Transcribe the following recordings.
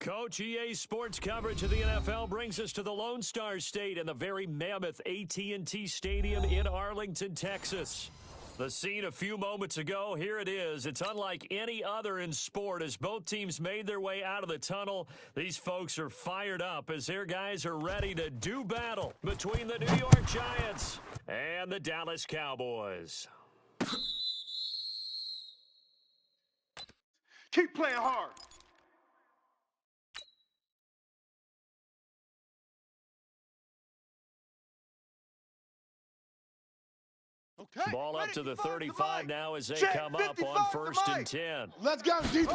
Coach, EA Sports coverage of the NFL brings us to the Lone Star State and the very mammoth AT&T Stadium in Arlington, Texas. The scene a few moments ago, here it is. It's unlike any other in sport as both teams made their way out of the tunnel. These folks are fired up as their guys are ready to do battle between the New York Giants and the Dallas Cowboys. Keep playing hard. Okay. Ball up to the 35 now as they come up on 1st and 10. Let's go, defense.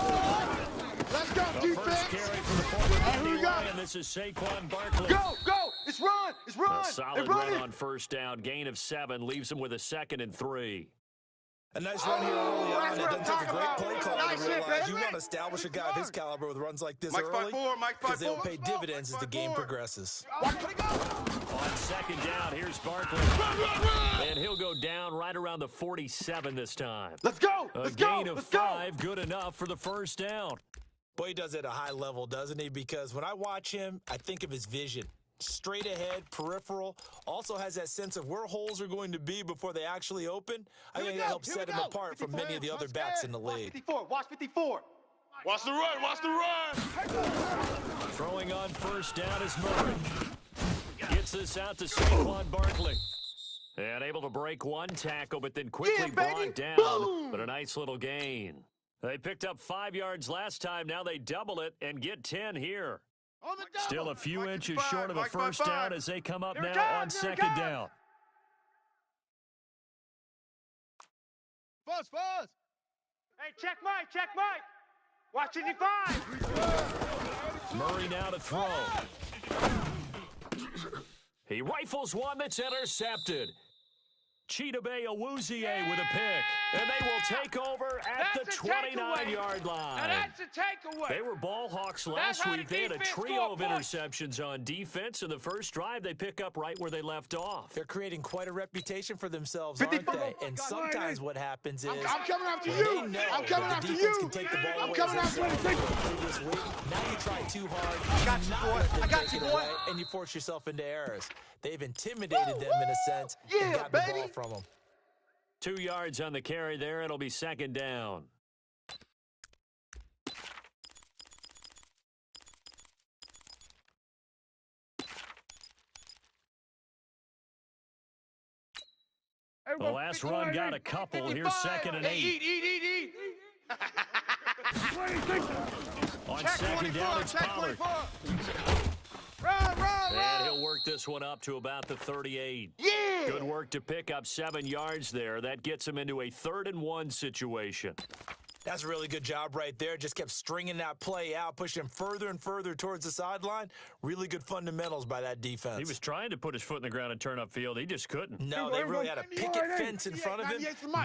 Let's go, defense. First carry from the forward line. This is Saquon Barkley. Go, go. It's run. It's run. A solid run on 1st down. Gain of 7 leaves him with a 2nd and 3. A nice run here early on. It doesn't take a great play call to realize you want to establish a guy of his caliber with runs like this early because they'll pay dividends as the game progresses. On 2nd down, here's Barkley. And he'll go down right around the 47 this time. Let's go. A gain of 5, good enough for the 1st down. Boy, he does it at a high level, doesn't he? Because when I watch him, I think of his vision. Straight ahead, peripheral, also has that sense of where holes are going to be before they actually open. I think that helps set him apart from many of the other backs in the league. 54, watch 54. Watch the run, watch the run. Throwing on 1st down is Murray. Gets this out to Saquon Barkley. And able to break one tackle, but then quickly brought down. Boom. But a nice little gain. They picked up 5 yards last time. Now they double it and get 10 here. Still a few inches short of a 1st down as they come up now on 2nd down. Buzz. Hey, check Mike. Watch 55. Murray now to throw. He rifles one that's intercepted. Chidobe Awuzie with a pick. And they will take over at the 29-yard line. Now that's a takeaway. They were ball hawks last week. They had a trio of interceptions on defense. In the first drive, they pick up right where they left off. They're creating quite a reputation for themselves, aren't they? And sometimes what happens is I'm coming after you. I'm coming after you. Can take the ball I'm coming after you. Previous week. Now you try too hard. I got you, boy. And you force yourself into errors. They've intimidated them in a sense and got the ball from them. 2 yards on the carry there. It'll be 2nd down. The last run got a couple. Here's 2nd and 8. Eat. On 2nd down, it's Pollard. Run. And he'll work this one up to about the 38. Yeah. Good work to pick up 7 yards there. That gets him into a 3rd and 1 situation. That's a really good job right there. Just kept stringing that play out, pushing him further and further towards the sideline. Really good fundamentals by that defense. He was trying to put his foot in the ground and turn upfield. He just couldn't. No, they really had a picket fence in front of him.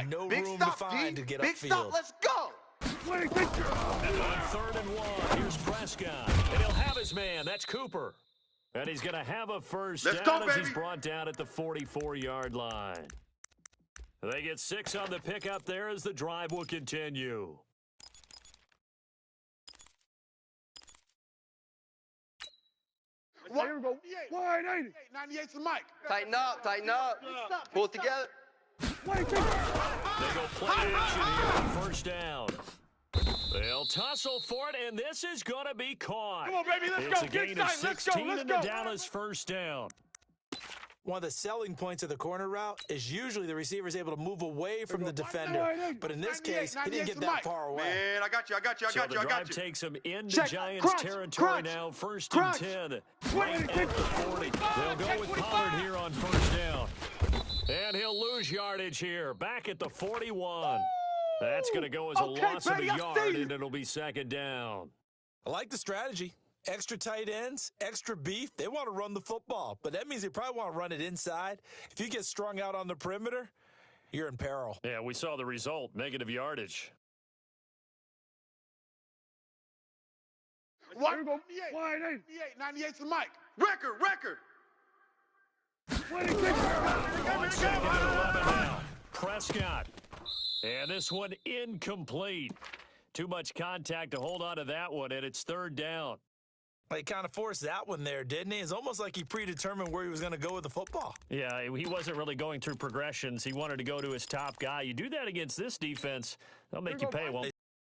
No room to find to get upfield. Let's go. And on 3rd and 1, here's Prescott. And he'll have his man. That's Cooper. And he's going to have a 1st down as he's brought down at the 44-yard line. They get 6 on the pickup there as the drive will continue. Here we go. 180. 98 to Mike. Tighten up. Pull it together. They go play action here on 1st down. They'll tussle for it, and this is going to be caught. Come on, baby, let's it's go. A gain of 16 and the Dallas 1st down. One of the selling points of the corner route is usually the receiver is able to move away from the defender. But in this case, he didn't get that far away. Man, I got you. So the drive takes him into Giants territory now. 1st and 10. Right at the 40. They'll go with Pollard here on 1st down. And he'll lose yardage here. Back at the 41. That's going to go as a loss of a yard, and it'll be 2nd down. I like the strategy. Extra tight ends, extra beef. They want to run the football, but that means they probably want to run it inside. If you get strung out on the perimeter, you're in peril. Yeah, we saw the result, negative yardage. Here we go. 98 to Mike. Record. On 2nd and 11 now. Prescott. And this one incomplete. Too much contact to hold on to that one, and it's 3rd down. He kind of forced that one there, didn't he? It's almost like he predetermined where he was going to go with the football. Yeah, he wasn't really going through progressions. He wanted to go to his top guy. You do that against this defense, they'll make you pay. They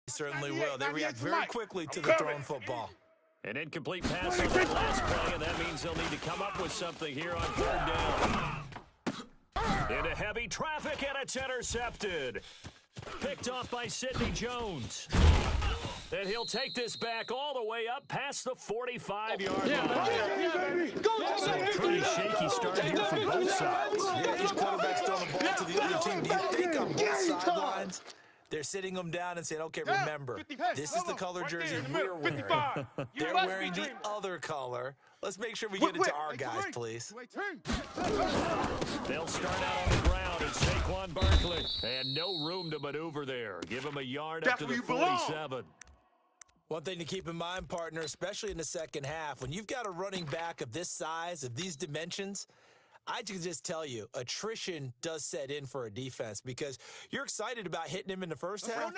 certainly will. They react very quickly to the thrown football. An incomplete pass on that last play, and that means they'll need to come up with something here on third down. Into heavy traffic, and it's intercepted. Picked off by Sidney Jones. And he'll take this back all the way up past the 45-yard line. Pretty shaky start here from both sides. Yeah, each quarterback's throwing the ball to the other team. Do you think on both sidelines they're sitting them down and saying, okay, remember, this is the color jersey we're wearing. They're wearing the other color. Let's make sure we get it to our guys, please. They'll start out on the ground, and Saquon Barkley. And no room to maneuver there. Give him a yard up to the 47. One thing to keep in mind, partner, especially in the second half, when you've got a running back of this size, of these dimensions, I can just tell you, attrition does set in for a defense because you're excited about hitting him in the first half.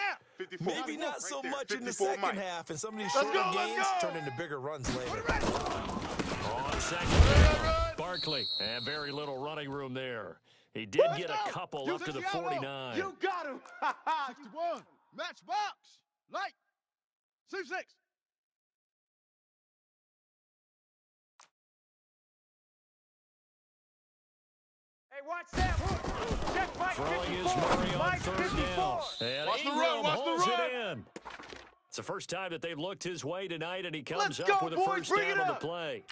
Maybe not so much in the second half, and some of these shorter gains turn into bigger runs later. On second down, Barkley, and very little running room there. He did get a couple up to the 49. You got him. 61. Match box. Light. C6. Hey, watch that. Check Mike. Throwing his Murray on third down. And Ingram holds it in. It's the first time that they've looked his way tonight, and he comes up with a first down on the play.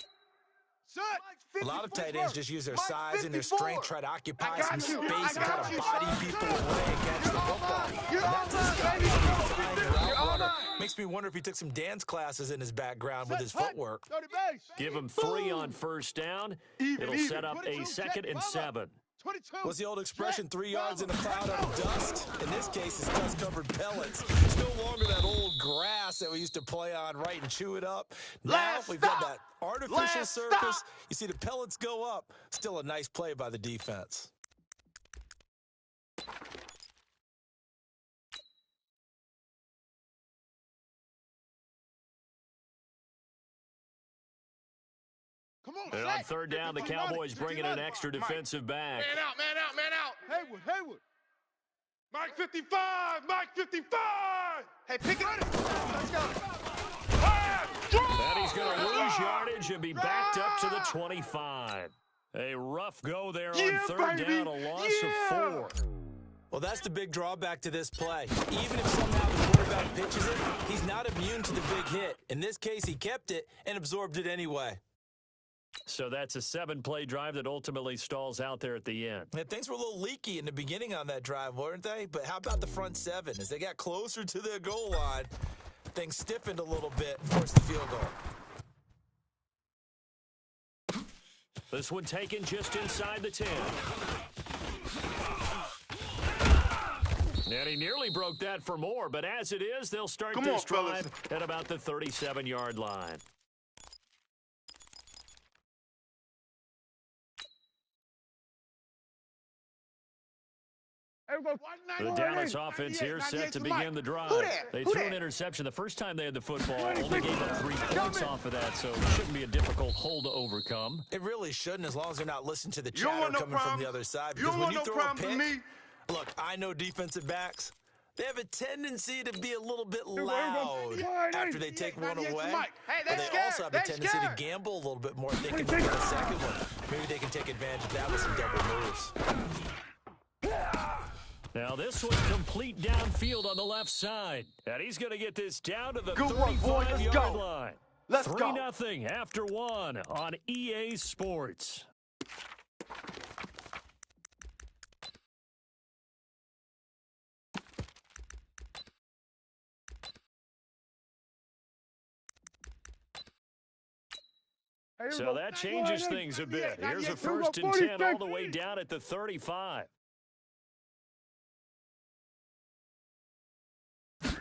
A lot of tight ends just use their size and their strength, try to occupy some space and kind of body people away and catch the football. And that's this guy. He's a fine route runner. Makes me wonder if he took some dance classes in his background with his footwork. Give him 3 on first down. It'll set up a 2nd and 7. What's the old expression, 3 yards in a cloud of dust? In this case, it's dust-covered pellets. It's no longer that old grass that we used to play on, right, and chew it up. Now we've got that artificial surface. You see the pellets go up. Still a nice play by the defense. And on third down, the Cowboys bring in an extra defensive back. Man out, man out, man out. Haywood. Mike 55, Mike 55. Hey, pick it up. Let's go. And he's going to lose yardage and be backed up to the 25. A rough go there on third down, a loss of 4. Well, that's the big drawback to this play. Even if somehow the quarterback pitches it, he's not immune to the big hit. In this case, he kept it and absorbed it anyway. So that's a 7-play drive that ultimately stalls out there at the end. Yeah, things were a little leaky in the beginning on that drive, weren't they? But how about the front 7? As they got closer to the goal line, things stiffened a little bit and forced the field goal. This one taken just inside the 10. And he nearly broke that for more, but as it is, they'll start this drive at about the 37-yard line. The Dallas offense here set to begin the drive. They threw an interception the first time they had the football. Only gave up 3 points off of that, so it shouldn't be a difficult hole to overcome. It really shouldn't, as long as they're not listening to the chatter coming from the other side. Because when you throw a pick, look, I know defensive backs, they have a tendency to be a little bit loud after they take one away. But they also have a tendency to gamble a little bit more if they can get a second one. Maybe they can take advantage of that with some double moves. Now this one's complete downfield on the left side. And he's going to get this down to the 35-yard line. 3-0 after 1 on EA Sports. So that changes things a bit. Here's a 1st and 10 all the way down at the 35.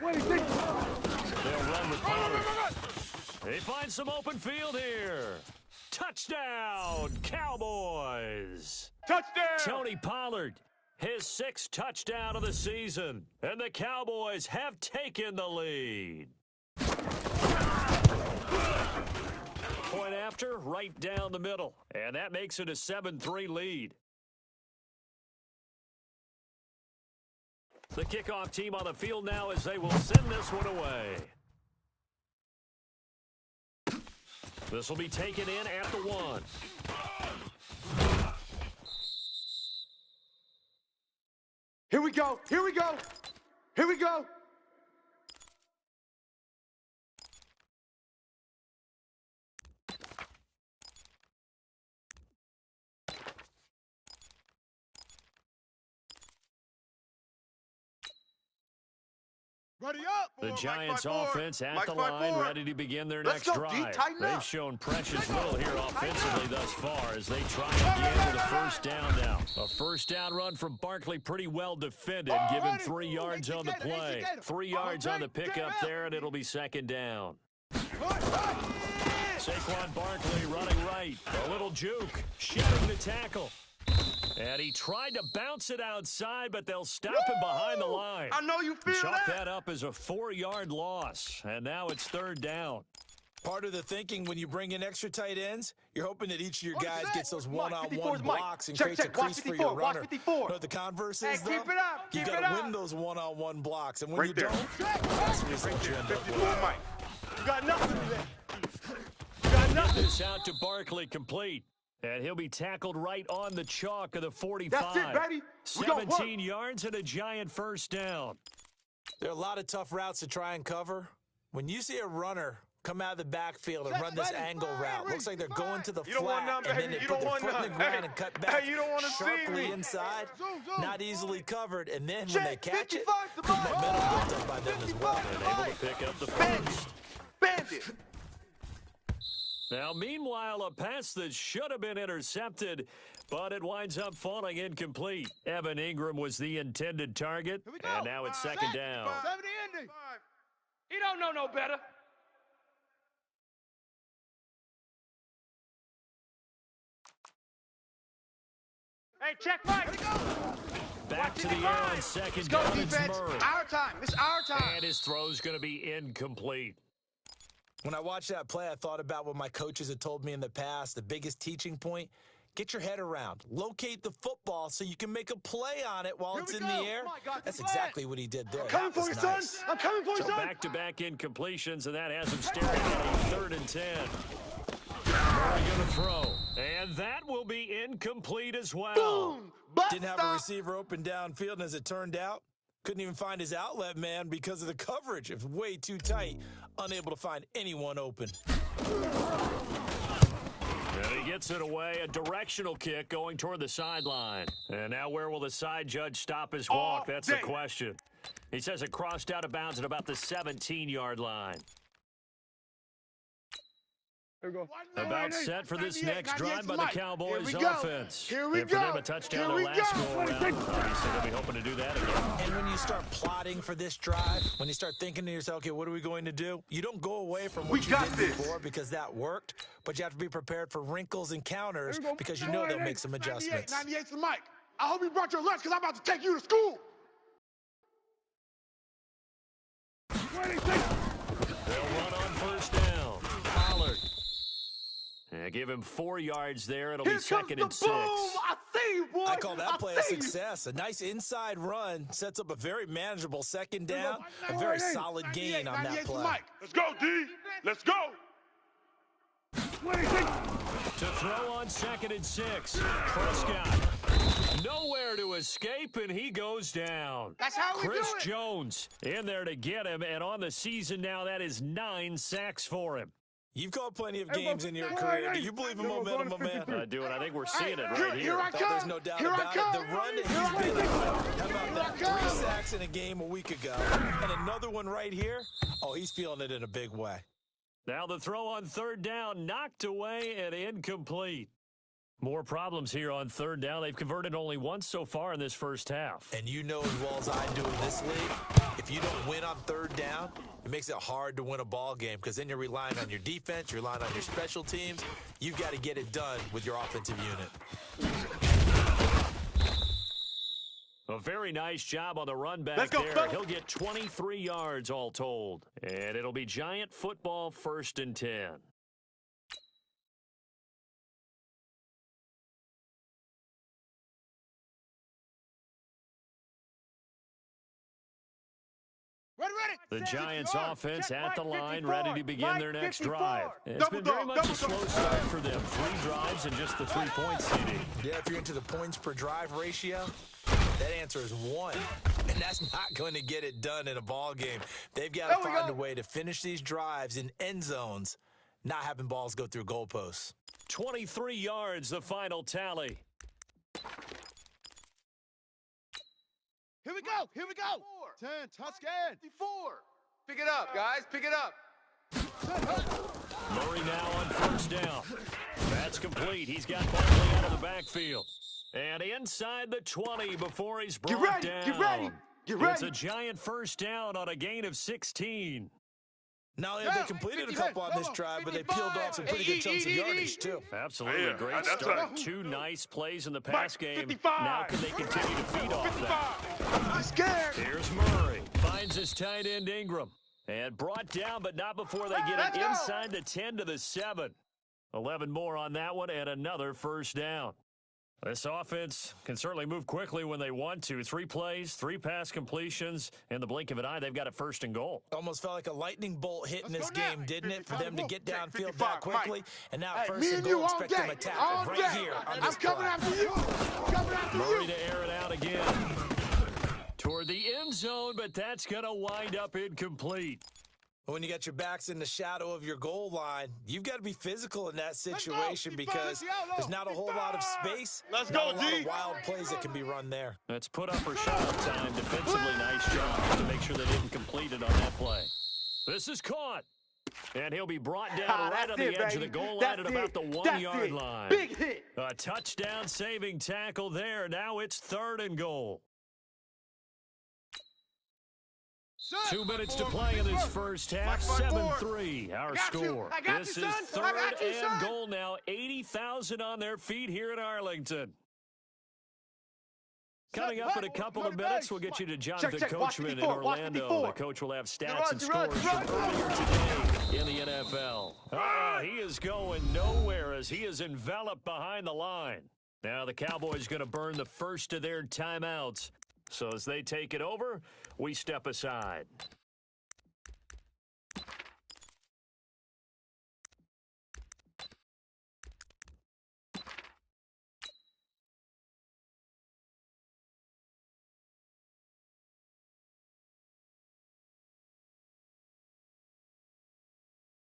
They'll run with Pollard. They find some open field here. Touchdown, Cowboys. Touchdown. Tony Pollard, his 6th touchdown of the season. And the Cowboys have taken the lead. going after? Right down the middle. And that makes it a 7-3 lead. The kickoff team on the field now as they will send this one away. This will be taken in at the 1. Here we go. Here we go. Here we go. Ready up. The Giants Mike offense at Mike the 5-4. line, ready to begin their Let's next go, D. drive. Tighten They've up. shown precious little here offensively thus far as they try again with a first down now. A first down run from Barkley, pretty well defended. Give him 3 yards on the play. 3 yards on the pickup there, and it'll be second down. Saquon Barkley running right. A little juke, shedding the tackle. And he tried to bounce it outside, but they'll stop him behind the line. I know you feel Chalk that. that up as a 4-yard loss, and now it's third down. Part of the thinking when you bring in extra tight ends, you're hoping that each of your What is guys that? gets those Mike, one-on-one 54 is Mike. blocks and Check, creates a check. Watch crease for 54, your watch runner. 54. You know what the converse Hey, is, though? keep it up, You keep got it to up. win those one-on-one blocks, and when Right you there. don't, that's the result you end up 54 with. Mike. You got nothing today. You got nothing. This out to Barkley, complete. And he'll be tackled right on the chalk of the 45. That's it, baby. We gonna work. 17 yards and a Giant first down. There are a lot of tough routes to try and cover. When you see a runner come out of the backfield and run this angle route, looks like they're going to the You don't want flat, none, and then baby. they You put don't their want foot in the none. ground Hey, and cut back hey, you don't wanna see sharply me. inside, Zoom. not easily covered, and then when Check, they catch it, 55 to good Mike. momentum built up by them as well. 55 And to able Mike. to pick up the Bandit. first. Bandit. Now, meanwhile, a pass that should have been intercepted, but it winds up falling incomplete. Evan Ingram was the intended target, Here we go. and now it's second down. 70 ending. He don't know no better. Hey, check Mike. Back to the air on second Go down. It's defense. Murray. Our time. It's our time. And his throw's going to be incomplete. When I watched that play, I thought about what my coaches had told me in the past. The biggest teaching point, get your head around. Locate the football so you can make a play on it while Here it's we in go. the air. My God, That's good play. exactly what he did there. Coming That for was you, son. nice. I'm coming for you, So son. back-to-back incompletions, and that has him staring at a 3rd and 10. Murray going to throw. And that will be incomplete as well. Boom. Bust Didn't have a stop. receiver open downfield, and as it turned out, couldn't even find his outlet man because of the coverage. It was way too tight, unable to find anyone open. And he gets it away, a directional kick going toward the sideline. And now where will the side judge stop his walk? That's the day. question. He says it crossed out of bounds at about the 17-yard line. Here we go. About set for this next drive by the Cowboys Here we go. offense. Here we and for go. them, a touchdown Here their we last go. go-around. Obviously, they'll be hoping to do that again. And when you start plotting for this drive, when you start thinking to yourself, okay, what are we going to do? You don't go away from what We you got did this. before because that worked, but you have to be prepared for wrinkles and counters Here we go. because you know they'll make some adjustments. 98 to Mike. I hope you brought your lunch because I'm about to take you to school. They'll run on first down. Pollard. And give him 4 yards there. It'll be Here second comes and the boom. 6. I see you, boy. I call that play a see you. success. A nice inside run sets up a very manageable second down, a very solid gain on that 98 to play. Mike. Let's go, D. Let's go. To throw on second and 6. Prescott. Nowhere to escape, and he goes down. That's how we Chris do it. Jones in there to get him, and on the season now, that is 9 sacks for him. You've called plenty of games in your career. Do you believe in momentum, my man? I do, and I think we're seeing it Here right I here. come. There's no doubt Here I about come. it. The run that Here I he's been come. on. How about Here I that? 3 come. sacks in a game a week ago. And another one right here. Oh, he's feeling it in a big way. Now the throw on third down, knocked away and incomplete. More problems here on third down. They've converted only once so far in this first half. And you know as well as I do in this league, if you don't win on third down, it makes it hard to win a ball game because then you're relying on your defense, you're relying on your special teams. You've got to get it done with your offensive unit. A very nice job on the run back Let's go, there. fellas. He'll get 23 yards all told. And it'll be Giant football 1st and 10. The Giants offense Check at the Mike line, 54. ready to begin Mike their next 54. drive. It's Double been very dog, much double a slow dog. start for them. 3 drives and just the 3 points, CD. Yeah, if you're into the points per drive ratio, that answer is 1. And that's not going to get it done in a ball game. They've got to find a way to finish these drives in end zones, not having balls go through goalposts. 23 yards, the final tally. Here we go. Here we go. 10, touchdown. 54. Pick it up, guys. Pick it up. Murray now on first down. That's complete. He's got Barkley out of the backfield. And inside the 20 before he's brought down. Get ready. Get ready. It's a giant first down on a gain of 16. Not only have they completed a couple on this drive, but they peeled off some pretty good chunks of yardage, too. Absolutely. Yeah, Great that's start. right. 2 nice plays in the pass game. 55. Now can they continue to feed off that? I'm scared. Here's Murray. Finds his tight end Ingram. And brought down, but not before they get it inside the 10 to the 7. 11 more on that one and another first down. This offense can certainly move quickly when they want to. 3 plays, 3 pass completions. In the blink of an eye, they've got a first and goal. Almost felt like a lightning bolt hit in this Let's go now. game, didn't it? For them to get downfield 55, that quickly. Mike. And now Hey, first me and and goal, you all expect them day. attack All right day. here on I'm this coming play. after you. I'm coming after Murray you. to air it out again. Toward the end zone, but that's going to wind up incomplete. When you got your backs in the shadow of your goal line, you've got to be physical in that situation because there's not a whole lot of space. Let's not go, a lot D. of wild plays that can be run there. That's put up or shut up time. Defensively, nice job to make sure they didn't complete it on that play. This is caught. And he'll be brought down right on the edge of the goal line at about the 1-yard line. Big hit. A touchdown saving tackle there. Now it's 3rd and goal. 2 minutes to play in this first half. 7-3, our score. This is 3rd and goal now. 80,000 on their feet here in Arlington. Coming up in a couple of minutes, we'll get you to Jonathan Coachman in Orlando. The coach will have stats and scores from earlier today in the NFL. He is going nowhere as he is enveloped behind the line. Now the Cowboys going to burn the first of their timeouts. So as they take it over, we step aside.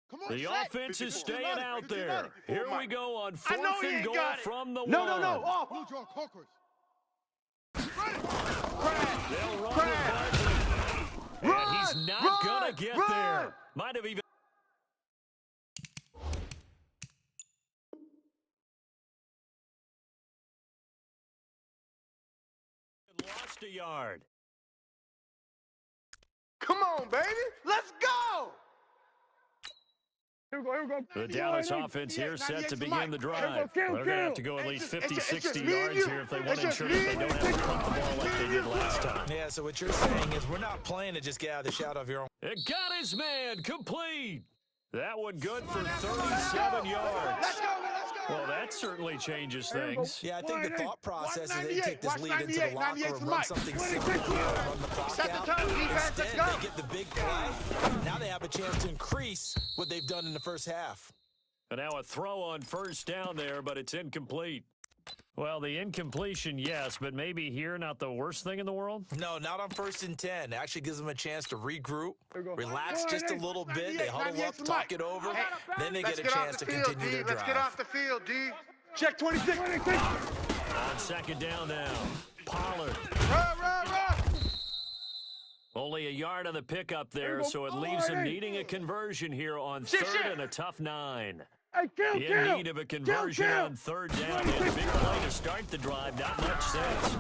Come on, The Shaq. offense is 54. staying out there. 54, Here we Mike. go on I know 4th he and ain't goal got it. from the No, 1. off. Blue Jaw Conquers. They'll run with Barkley. And he's not going to get there. Might have even lost a yard. Come on, baby. Let's go. Here we go. The Dallas offense here set to begin the drive. They're going to have to go at least 50, 60 yards here if they want to ensure that they don't have to punt the ball like they did last time. Yeah, so what you're saying is we're not playing to just get out of the shadow of your own. It got his man complete. That one good for 37 yards. Let's go. Well, that certainly changes things. Yeah, I think the thought process is they take this lead into the locker room, run something simple here, run the clock Set the out. tone, defense. Let's Instead, go. they get the big play. Now they have a chance to increase what they've done in the first half. And now a throw on first down there, but it's incomplete. Well, the incompletion, yes, but maybe here not the worst thing in the world? No, not on 1st and 10. It actually gives them a chance to regroup, relax just a little bit. They huddle up, talk it over. Then they get a chance to continue their drive. Let's get off the field, D. Check 26. On 2nd down now, Pollard. Run. Only a yard on the pickup there, so it leaves him needing a conversion here on 3rd and a tough 9. In need of a conversion on 3rd down. He had a big play to start the drive. Not much sense.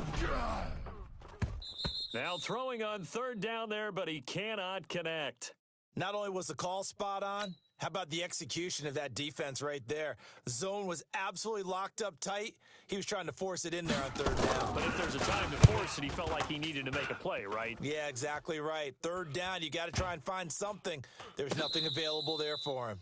Now throwing on 3rd down there, but he cannot connect. Not only was the call spot on, how about the execution of that defense right there? The zone was absolutely locked up tight. He was trying to force it in there on 3rd down. But if there's a time to force it, he felt like he needed to make a play, right? Yeah, exactly right. 3rd down, you got to try and find something. There's nothing available there for him.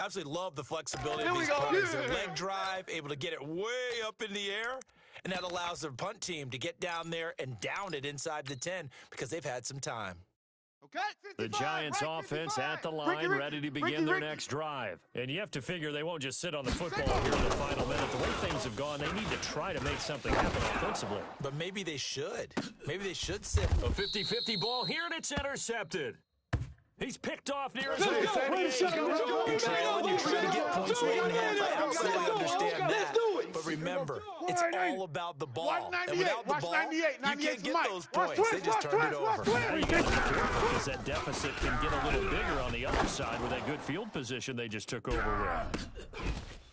Absolutely love the flexibility of these punters. Their leg drive, able to get it way up in the air, and that allows their punt team to get down there and down it inside the 10 because they've had some time. Okay. The 55, Giants right, offense 55. at the line, ready to begin their next drive. And you have to figure they won't just sit on the football here in the final minute. The way things have gone, they need to try to make something happen offensively. But maybe they should. Maybe they should sit. A 50-50 ball here, and it's intercepted. He's picked off near his own 38. You're trailing, you're trying to get points late in half. I absolutely understand that. But remember, it's all about the ball. And without the ball, you can't get those points. They just turned it over. Now you got to be careful because that deficit can get a little bigger on the other side with that good field position they just took over with.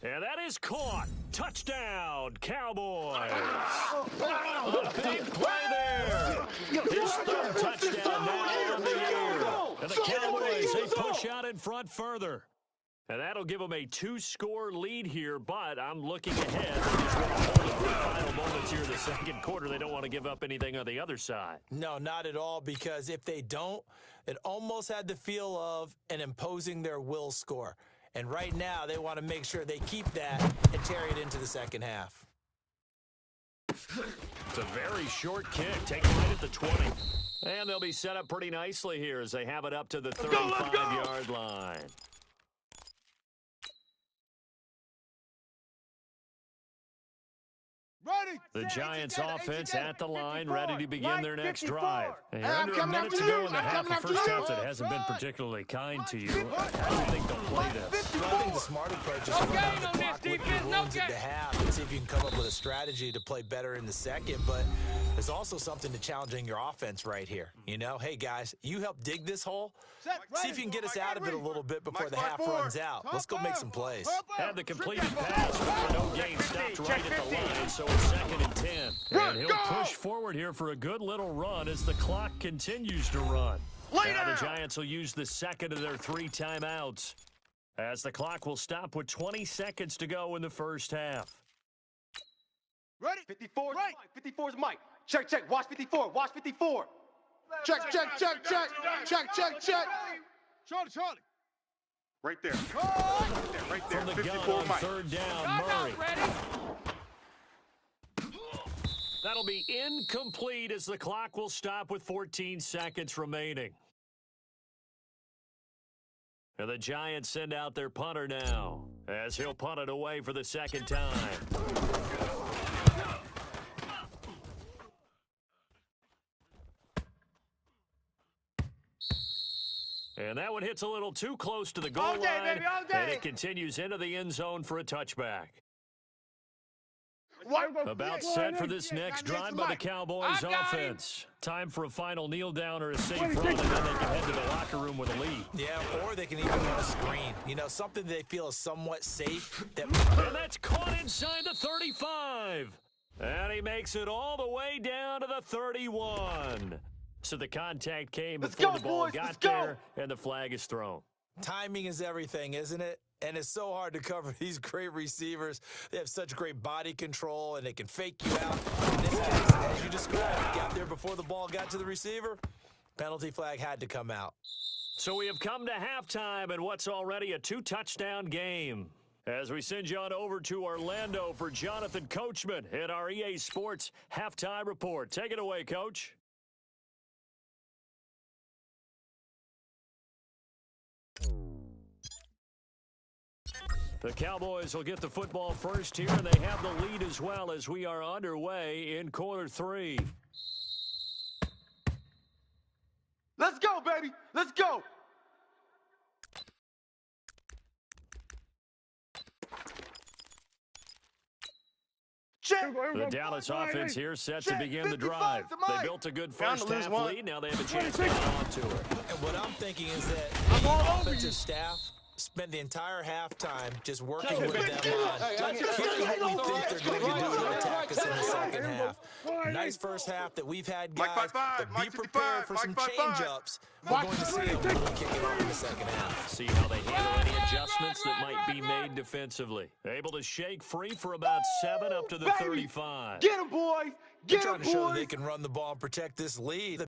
And that is caught. Touchdown, Cowboys. A big play there. His third touchdown now on the year. And the Cowboys, they push out in front further. And that'll give them a 2-score lead here, but I'm looking ahead. They just want to hold it for the final moments here in the second quarter. They don't want to give up anything on the other side. No, not at all, because if they don't, it almost had the feel of an imposing their will score. And right now, they want to make sure they keep that and carry it into the second half. It's a very short kick, taken right at the 20. And they'll be set up pretty nicely here as they have it up to the 35-yard line. Ready. The Giants offense at the line, ready to begin their next drive. And Hey, I'm under a coming minute after to go you. in the I'm half, coming the after first you. half that hasn't been particularly kind to you. How do you think they'll play this? Well, I think the smart approach is to run down the clock with your runs at the half and see if you can come up with a strategy to play better in the second. But there's also something to challenging your offense right here. You know, hey, guys, you help dig this hole. See if you can get us out of it a little bit before the half runs out. Let's go make some plays. Had the completed pass for no gain, stopped right at the line, so it's 2nd and 10. And he'll push forward here for a good little run as the clock continues to run. Now the Giants will use the second of their 3 timeouts as the clock will stop with 20 seconds to go in the first half. Ready. 54 is Right. Mike. 54 is Mike. Check, check. Watch 54. Watch 54. Check, check, check, check. Check, check, check. Charlie. Right there. Right there. From the gun 54 on Mike. 3rd down, Murray. That'll be incomplete as the clock will stop with 14 seconds remaining. And the Giants send out their punter now as he'll punt it away for the second time. And that one hits a little too close to the goal All day, line, baby, all and day. it continues into the end zone for a touchback. About set for this next drive by the Cowboys offense. Time for a final kneel down or a safe run, and then they can head to the locker room with a lead. Yeah, or they can even run a screen. You know, something they feel is somewhat safe. And that's caught inside the 35. And he makes it all the way down to the 31. So the contact came before the ball got there, and the flag is thrown. Timing is everything, isn't it? And it's so hard to cover these great receivers. They have such great body control, and they can fake you out. In this case, as you described, got there before the ball got to the receiver. Penalty flag had to come out. So we have come to halftime in what's already a 2-touchdown game. As we send you on over to Orlando for Jonathan Coachman at our EA Sports Halftime Report. Take it away, Coach. The Cowboys will get the football first here, and they have the lead as well as we are underway in quarter 3. Let's go, baby. Let's go. Check. The Dallas offense here set to begin the drive. They built a good first half lead. Now they have a chance to get onto it. And what I'm thinking is that the offensive staff spent the entire halftime just working with them on here's what we think they're going to do to attack us in the second half. Nice first half that we've had, guys, Mike 55, but be Mike prepared 55, for some Mike 55. change-ups. We're going to see them really kick it off in the second half. See how they handle any adjustments that might be made defensively. Able to shake free for about 7 up to the 35. Get him, boys. They're Get trying him, to show that they boys. can run the ball and protect this lead. The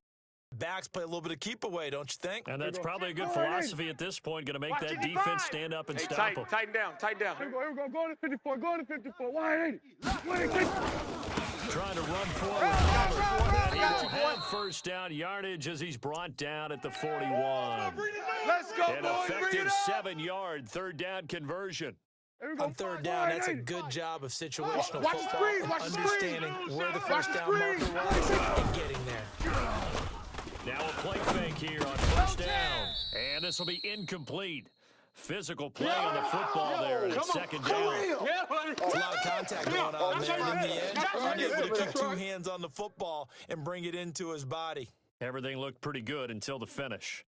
backs play a little bit of keep away, don't you think? And that's probably a good philosophy at this point. Going to make Watch that 55. defense stand up and Hey, stop them. tighten down. Tighten down. Here we go. Go to 54. Go to 54. 180. 180. Trying to run forward. And he will have first down yardage as he's brought down at the 41. Let's go, An effective 7-yard third down conversion. On third down, that's a good job of situational football and understanding where the first down marker was and getting there. Now a play fake here on first down. And this will be incomplete. Physical play on the football there, and it's second down. It's a lot of contact going on there. And in the end, unable to keep two hands on the football and bring it into his body. Everything looked pretty good until the finish.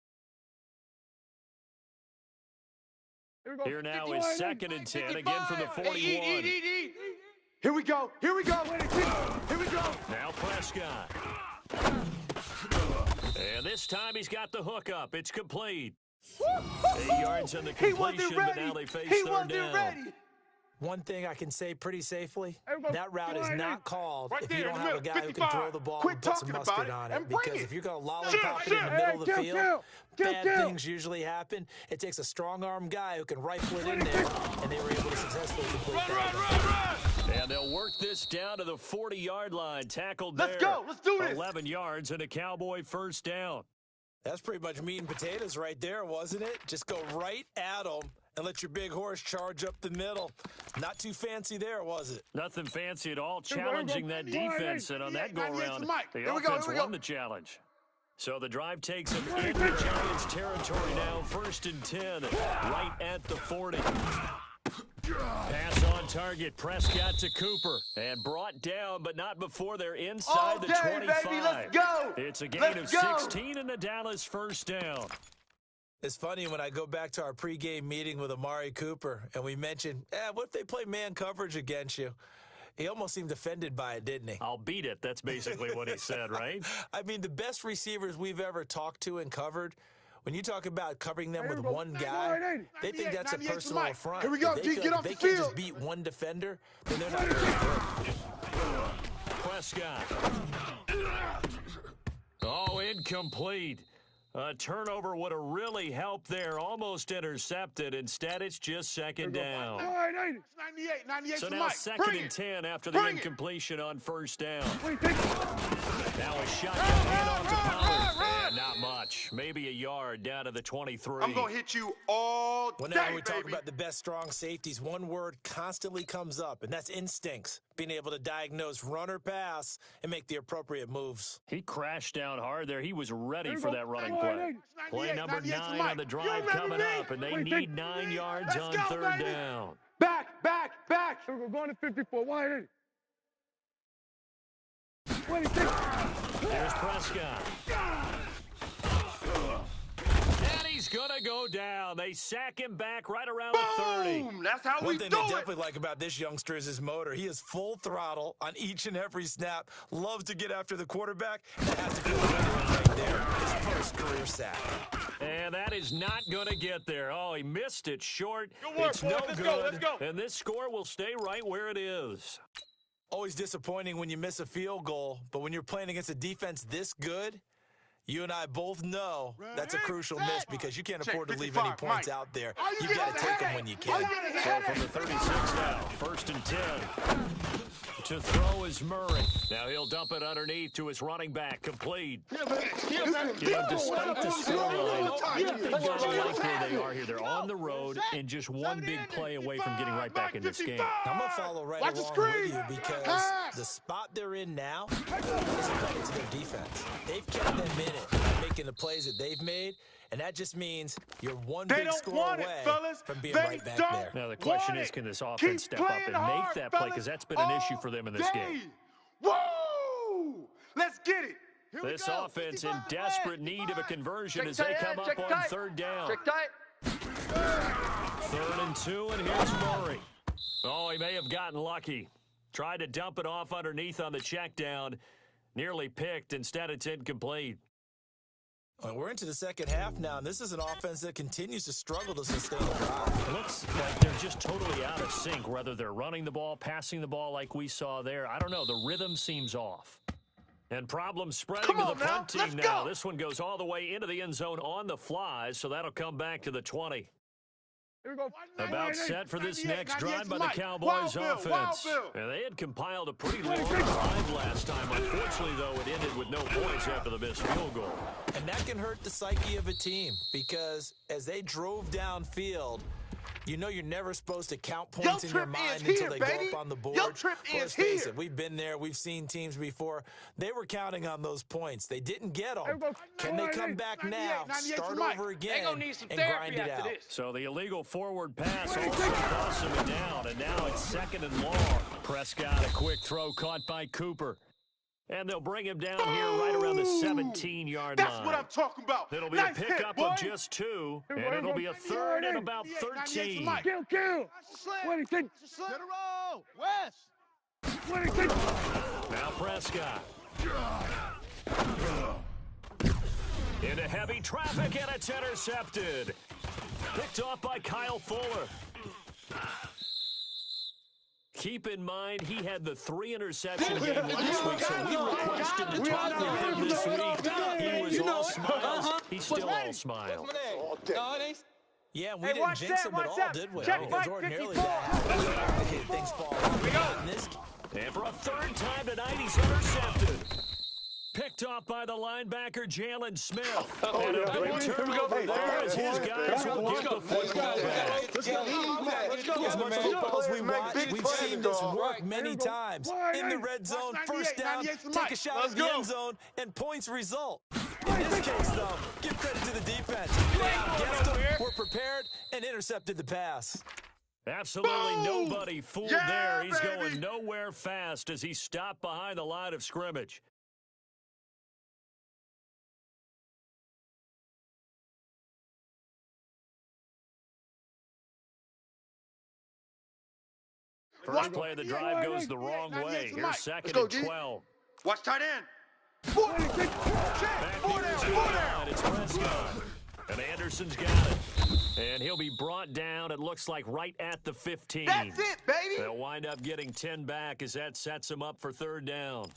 Here now is second and 10, again from the 41. Here we go. Here we go. Here we go. Now Prescott. And this time he's got the hook up. It's complete. 8 yards on the completion, but now they face third down. One thing I can say pretty safely, that route is not called if you there, don't have a guy who can throw the ball and put some mustard on it. Because if you're going to lollipop it in the middle of the field, bad things usually happen. It takes a strong-arm guy who can rifle it in there, and they were able to successfully complete that. And they'll work this down to the 40-yard line. Tackled there. Let's go. Let's do this. 11 yards and a Cowboy first down. That's pretty much meat and potatoes right there, wasn't it? Just go right at them and let your big horse charge up the middle. Not too fancy there, was it? Nothing fancy at all, challenging that defense. And on that go-around, the offense won the challenge. So the drive takes him into Giants territory now. First and 10, right at the 40. Pass on target, Prescott to Cooper, and brought down, but not before they're inside the 25. Baby, let's go. It's a gain of 16 and a Dallas first down. It's funny when I go back to our pregame meeting with Amari Cooper, and we mentioned, what if they play man coverage against you? He almost seemed offended by it, didn't he? I'll beat it. That's basically what he said, right? I mean, the best receivers we've ever talked to and covered, when you talk about covering them with one guy, they think that's a personal affront. Here we go, If get off the they can field. just beat one defender, then they're not very good. Prescott. Oh, incomplete. A turnover would have really helped there. Almost intercepted. Instead, it's just second down. It's 98. So now second and 10 after the incompletion on first down. Now a shotgun handoff to Pollard. And not much. Maybe a yard down to the 23. I'm going to hit you all day, Whenever we talk about the best strong safeties, one word constantly comes up, and that's instincts. Being able to diagnose run or pass and make the appropriate moves. He crashed down hard there. He was ready for that running play. Play number 9 on the drive coming up, and they need 9 yards on third down. Back. We're going to 54. Why? There's Prescott. And he's going to go down. They sack him back right around the 30. Boom! That's how One we thing do they it. definitely like about this youngster is his motor. He is full throttle on each and every snap. Loves to get after the quarterback. That has to feel right there. His first career sack. And that is not going to get there. Oh, he missed it short. Good work, It's boys. no Let's good. go, let's go. And this score will stay right where it is. Always disappointing when you miss a field goal, but when you're playing against a defense this good, you and I both know that's a crucial miss because you can't afford to leave any points out there. You've got to take them when you can. So from the 36 now, first and 10. To throw is Murray. Now he'll dump it underneath to his running back, complete. You know, despite the scoreline, I think they've got to like where they are here. They're on the road and just one big play away from getting right back in this game. I'm going to follow right along with you because the spot they're in now is credit to their defense. They've kept them in it by making the plays that they've made, and that just means you're one big score away from being right back there. Now the question is, can this offense step up and make that play? Because that's been an issue for them in this game. Woo! Let's get it. This offense in desperate need of a conversion as they come up on third down. Check tight. 3rd and 2, and here's Murray. Oh, he may have gotten lucky. Tried to dump it off underneath on the check down. Nearly picked. Instead, it's incomplete. Well, we're into the second half now, and this is an offense that continues to struggle to sustain a drive. It looks like they're just totally out of sync, whether they're running the ball, passing the ball like we saw there. I don't know. The rhythm seems off. And problems spreading to the punt team now. This one goes all the way into the end zone on the fly, so that'll come back to the 20. About set for this next drive by the Cowboys offense. And they had compiled a pretty long drive last time. Unfortunately, though, it ended with no points after the missed field goal. And that can hurt the psyche of a team because as they drove downfield, you know you're never supposed to count points in your mind until they go up on the board. Let's face it, we've been there. We've seen teams before. They were counting on those points. They didn't get them. Can they come back now, start over again, and grind it out? So the illegal forward pass also cost him a down, and now it's 2nd and long. Prescott, a quick throw caught by Cooper. And they'll bring him down here right around the 17-yard line. That's what I'm talking about. It'll be a pickup of just 2, and it'll be a 3rd and about 13. Kill. What do you think? Get a roll. West. What do you think? Now Prescott. Into heavy traffic, and it's intercepted. Picked off by Kyle Fuller. Keep in mind, he had the 3-interception game last week, so we requested to talk with him this week. He was all smiles. He's still all smiles. Yeah, we didn't jinx him at all, did we? Because ordinarily that happens. Things fall off. And for a 3rd time tonight, he's intercepted. Picked off by the linebacker, Jalen Smith. And a big turnover there as his guys will get the football back. As much football as we watch, we've seen this work many times. In the red zone, first down, take a shot at the end zone, and points result. In this case, though, give credit to the defense. They outguessed them, were prepared, and intercepted the pass. Absolutely nobody fooled there. He's going nowhere fast as he stopped behind the line of scrimmage. First play of the drive goes the wrong way. Here's 2nd and 12. Watch tight end. It's Prescott. And Anderson's got it. And he'll be brought down, it looks like, right at the 15. That's it, baby. They'll wind up getting 10 back as that sets him up for 3rd down.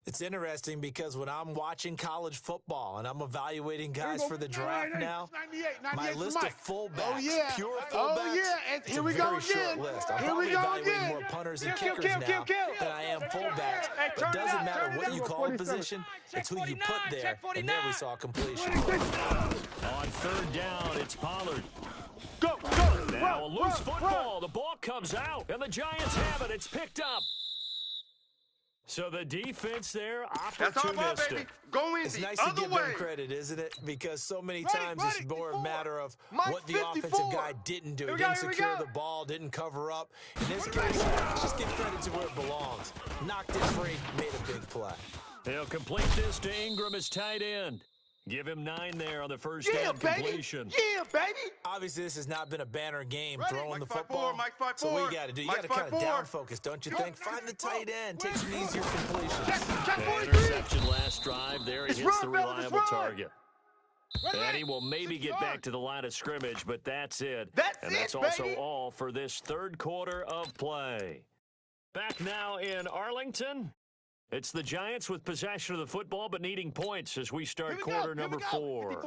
It's interesting because when I'm watching college football and I'm evaluating guys for the draft now, my list of fullbacks, pure fullbacks, Here we go again. I'm probably evaluating more punters and kickers now than I am fullbacks. But it doesn't matter what you call a position, it's who you put there. And there we saw completion. On 3rd down, it's Pollard. Go. Now a loose football. The ball comes out, and the Giants have it. It's picked up. So the defense there, opportunistic. That's all about, baby. Going it's the nice other to give way. them credit, isn't it? Because so many times it's more a matter of what the offensive guy didn't do. He didn't secure the ball, didn't cover up. In this case, just give credit to where it belongs. Knocked it free, made a big play. He'll complete this to Ingram as tight end. Give him 9 there on the first down completion. Yeah, baby. Obviously, this has not been a banner game throwing the football. Mike 5-4. So what you got to do, you got to kind of down focus, don't you think? Find the tight end, take some easier completions. Interception last drive. There he hits the reliable target. And he will maybe get back to the line of scrimmage, but that's it. That's also all for this 3rd quarter of play. Back now in Arlington. It's the Giants with possession of the football, but needing points as we start quarter number 4.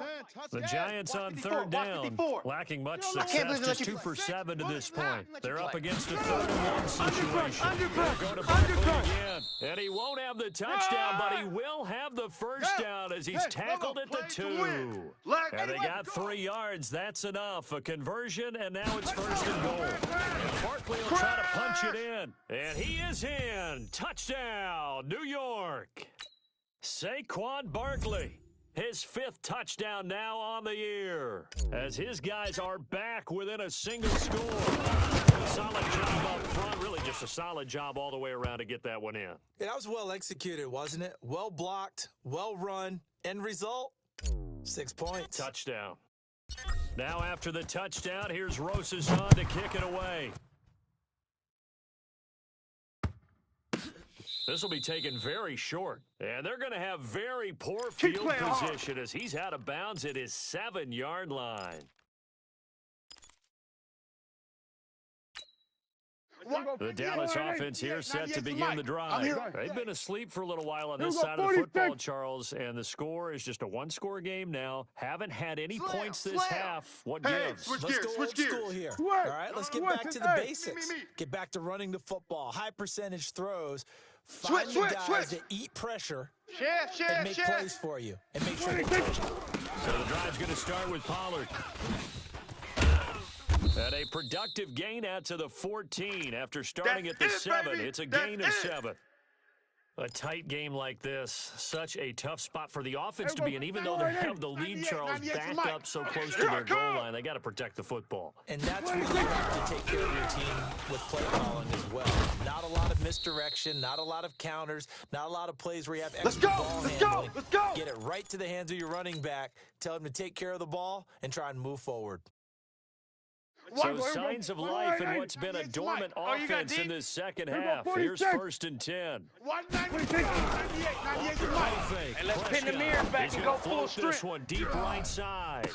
The Giants on 3rd down, lacking much success, just 2 for 7 to this point. They're up against a 3rd and 1 situation. They'll go to Barkley again, and he won't have the touchdown, but he will have the first down as he's tackled at the 2. And they got 3 yards. That's enough. A conversion, and now it's 1st and goal. And Barkley will try to punch it in, and he is in. Touchdown, New York. Saquon Barkley, his 5th touchdown now on the year, as his guys are back within a single score. A solid job up front, really just a solid job all the way around to get that one in. Yeah, that was well executed, wasn't it? Well blocked, well run. End result, 6 points. Touchdown. Now after the touchdown, here's Rosason to kick it away. This will be taken very short, and they're going to have very poor field position as he's out of bounds at his 7-yard line. The Dallas offense here set to begin the drive. They've been asleep for a little while on this side of the 46. football, Charles, and the score is just a one-score game now. Haven't had any points this half. What gives? Let's go old school here. All right, let's get back to the basics. Get back to running the football. High percentage throws. Find the guys that eat pressure and make plays for you. And make sure they touch it. So the drive's going to start with Pollard. And a productive gain out to the 14 after starting at the 7. It's a gain of 7. A tight game like this, such a tough spot for the offense to be in. Even though they have the lead, Charles, back up so close to their goal line, they got to protect the football. And that's where you have to take care of your team with play calling as well. Not a lot of misdirection, not a lot of counters, not a lot of plays where you have extra ball handling. Let's go! Get it right to the hands of your running back. Tell him to take care of the ball and try and move forward. So signs of life in what's been a dormant offense in this second half. Here's 1st and 10. And let's pin the mirror back and go full strength. This one deep right side.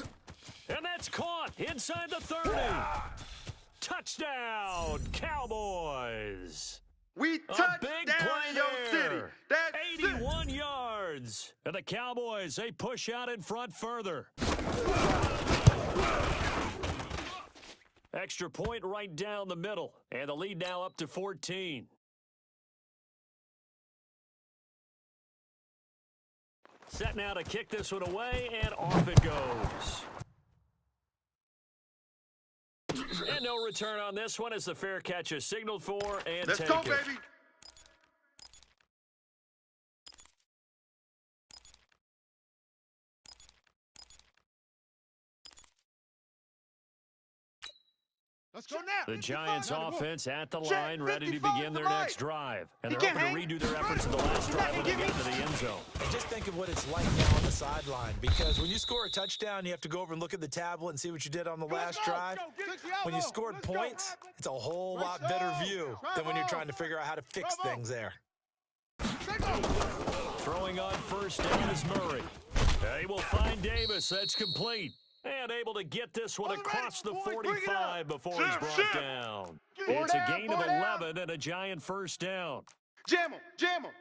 And that's caught inside the 30. Touchdown, Cowboys. We A touched big down play in your city. there. That's 81 yards. And the Cowboys, they push out in front further. Extra point right down the middle. And the lead now up to 14. Set now to kick this one away, and off it goes. And no return on this one as the fair catch is signaled for and Let's taken. go, baby. Let's go now. The Giants offense at the line, ready to 55 begin their to the next drive. And He they're can't hoping to hang. redo their efforts in the last drive when they get to the end zone. And just think of what it's like now on the sideline, because when you score a touchdown, you have to go over and look at the tablet and see what you did on the last drive. When you scored points, it's a whole lot better view than when you're trying to figure out how to fix things there. Throwing on 1st down is Murray. He will find Davis. That's complete. And able to get this one across the 45 before he's brought down. It's a gain of 11 and a Giant 1st down. Jam him, jam him,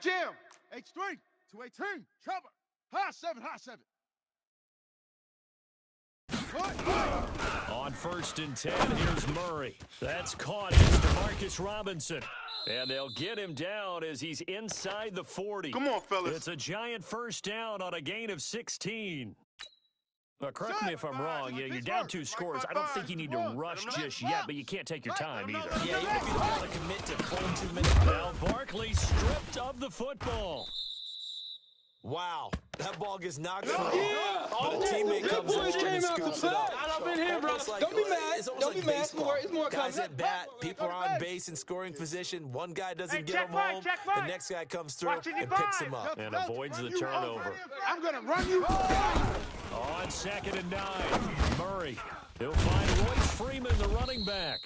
jam. H3 to 18. Trouble. High 7, high 7. On 1st and 10, here's Murray. That's caught. It's DeMarcus Robinson. And they'll get him down as he's inside the 40. Come on, fellas. It's a Giant 1st down on a gain of 16. Correct me if I'm wrong. You're down 2 scores. I don't think you need to rush just yet, but you can't take your time either. Yeah, even if you don't want to commit to full 2 minutes. Now Barkley stripped of the football. Wow, that ball gets knocked free, but a teammate comes along and scoops it up. I'm in here, bro. Don't be mad. It's almost Don't like be mad. baseball. It's more Guys at bat, people are on base in scoring position. One guy doesn't get him home. The next guy comes through and picks him up. And avoids the turnover. I'm going to run you. On 2nd and 9, Murray. He'll find Royce Freeman, the running back.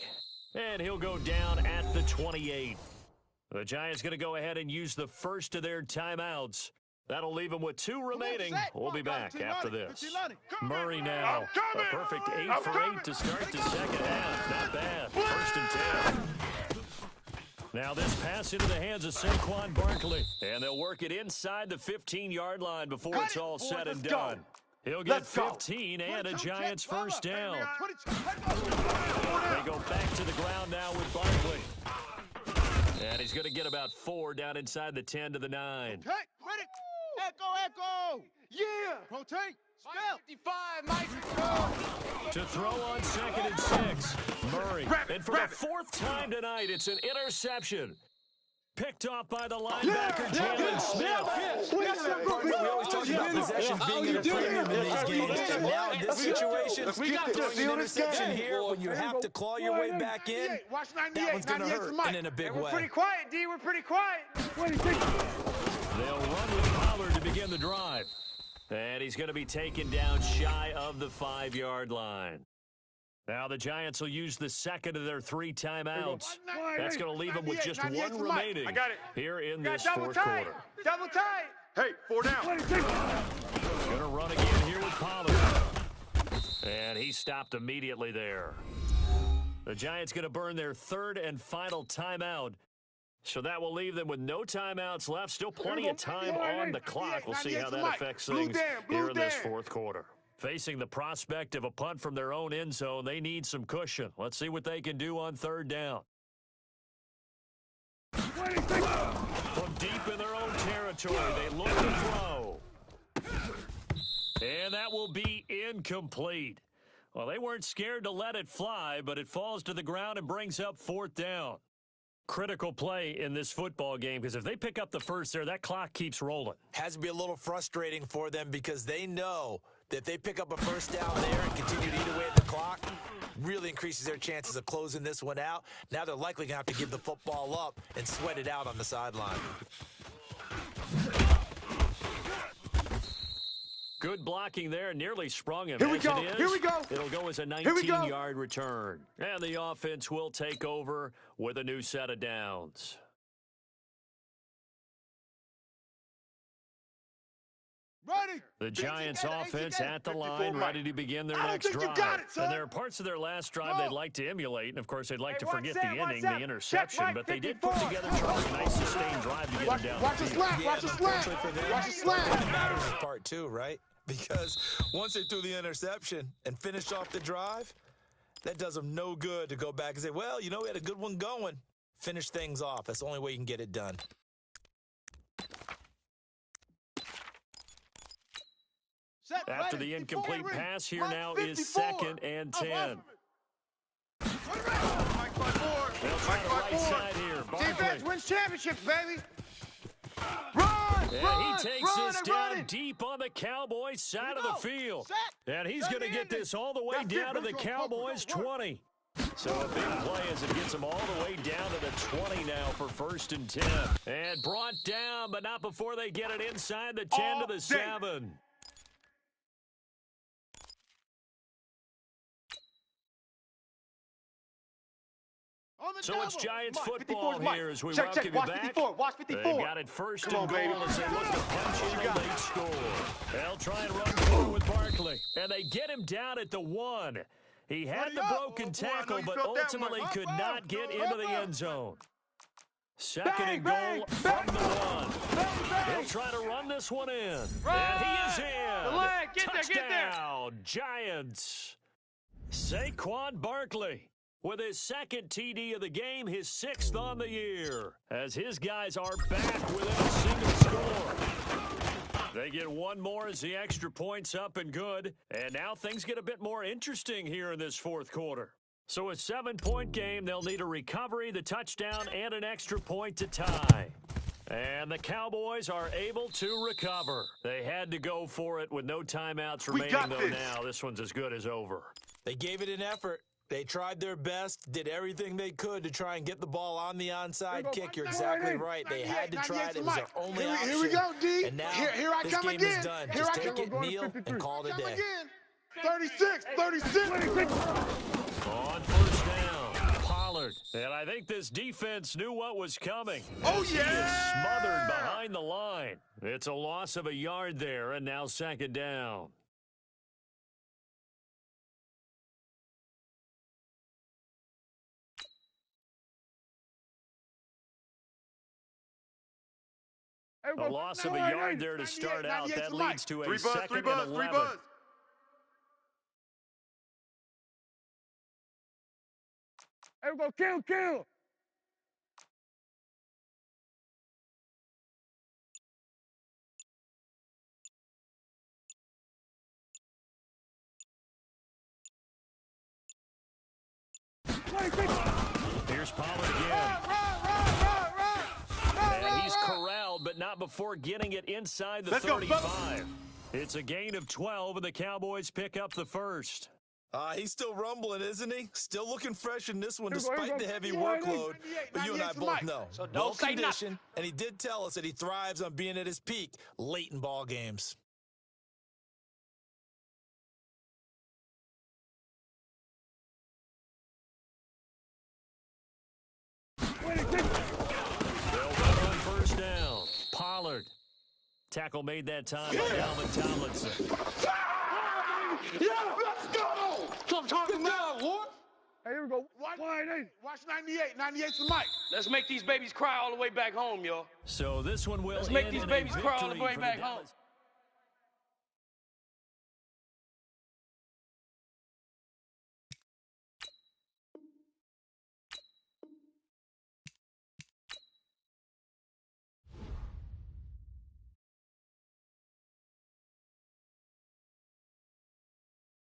And he'll go down at the 28. The Giants going to go ahead and use the first of their timeouts. That'll leave them with 2 remaining. We'll be back after this. Murray now. A perfect 8 for 8 to start the second half. Not bad. 1st and 10. Now this pass into the hands of Saquon Barkley. And they'll work it inside the 15-yard line before it's all said and done. He'll get 15 and a Giants 1st down. They go back to the ground now with Barkley. And he's going to get about 4 down inside the 10 to the 9. Okay, ready? Echo. Yeah. Rotate. Spell. 55, Mike. Go. To throw on 2nd and 6, Murray. And for the 4th time tonight, it's an interception. Picked off by the linebacker, Jalen Smith. We always talk about possession being a premium in these games. And now in this situation, throwing an interception here when you have to claw your way back in, that one's going to hurt and in a big We're way. pretty quiet, D. We're pretty quiet. They'll run with Pollard to begin the drive. And he's going to be taken down shy of the 5-yard line. Now the Giants will use the 2nd of their 3 timeouts. That's going to leave them with just 1 remaining here in this 4th quarter. Double tight. Hey, 4 down. Going to run again here with Pollard. And he stopped immediately there. The Giants going to burn their third and final timeout. So that will leave them with no timeouts left. Still plenty of time on the clock. We'll see how that affects things here in this fourth quarter. Facing the prospect of a punt from their own end zone, they need some cushion. Let's see what they can do on third down. From deep in their own territory, they look to throw. And that will be incomplete. Well, they weren't scared to let it fly, but it falls to the ground and brings up fourth down. Critical play in this football game, because if they pick up the first there, that clock keeps rolling. Has to be a little frustrating for them because they know that if they pick up a first down there and continue to eat away at the clock, really increases their chances of closing this one out. Now they're likely going to have to give the football up and sweat it out on the sideline. Good blocking there, nearly sprung him. Here we go, here we go. It'll go as a 19-yard return. And the offense will take over with a new set of downs. Ready. The Giants offense at the line, ready to begin their next drive. And there are parts of their last drive they'd like to emulate. And, of course, they'd like to forget the inning, the interception. But they did put together, Charlie, a nice sustained drive to get them down Watch the the field. slant, watch the slant. Watch the slant. That matters in part two, right? Because once they threw the interception and finished off the drive, that does them no good to go back and say, well, you know, we had a good one going. Finish things off. That's the only way you can get it done. After the incomplete pass, here now is 2nd and 10. They'll try the right side here. Defense wins championships, baby. And he takes this down deep on the Cowboys side of the field. And he's going to get this all the way down to the Cowboys 20. So a big play as it gets them all the way down to the 20 now for 1st and 10. And brought down, but not before they get it inside the 10 to the 7. So it's Giants football here as we welcome you back. Watch 54. They've got it 1st and goal as they look to punch in a late score. They'll try and run forward with Barkley. And they get him down at the 1. He had the broken tackle, but ultimately could not get into the end zone. 2nd and goal from the 1. He'll try to run this one in. And he is in. Touchdown, Giants. Saquon Barkley with his 2nd TD of the game, his 6th on the year, as his guys are back within a single score. They get one more as the extra point's up and good, and now things get a bit more interesting here in this fourth quarter. So a 7-point game, they'll need a recovery, the touchdown, and an extra point to tie. And the Cowboys are able to recover. They had to go for it with no timeouts remaining, though now this one's as good as over. They gave it an effort. They tried their best, did everything they could to try and get the ball on the onside kick. You're exactly right. They had to try it. It was their only option. Here we go, D. And now here I this come game again. is done. Just take it, kneel, and call it a day. 36. On 1st down, Pollard. And I think this defense knew what was coming. Oh, He is smothered behind the line. It's a loss of a yard there, and now 2nd down. A loss of a yard there to start out. That leads to a 2nd and 11. Hey, we go, kill. Here's Pollard again. And he's corralled, but not before getting it inside the 35. It's a gain of 12, and the Cowboys pick up the 1st. He's still rumbling, isn't he? Still looking fresh in this one despite the heavy workload. But you and I both know, So well conditioned, and he did tell us that he thrives on being at his peak late in ball games. They'll run on 1st down. Pollard. Tackle made that time by Alvin Tomlinson. Yeah, let's go! So I'm talking about what? Hey, here we go. Wide 80. Watch 98. 98's the mic. Let's make these babies cry all the way back home, y'all. So this one will Let's make end these in a babies cry all the victory way for back the home. Dallas.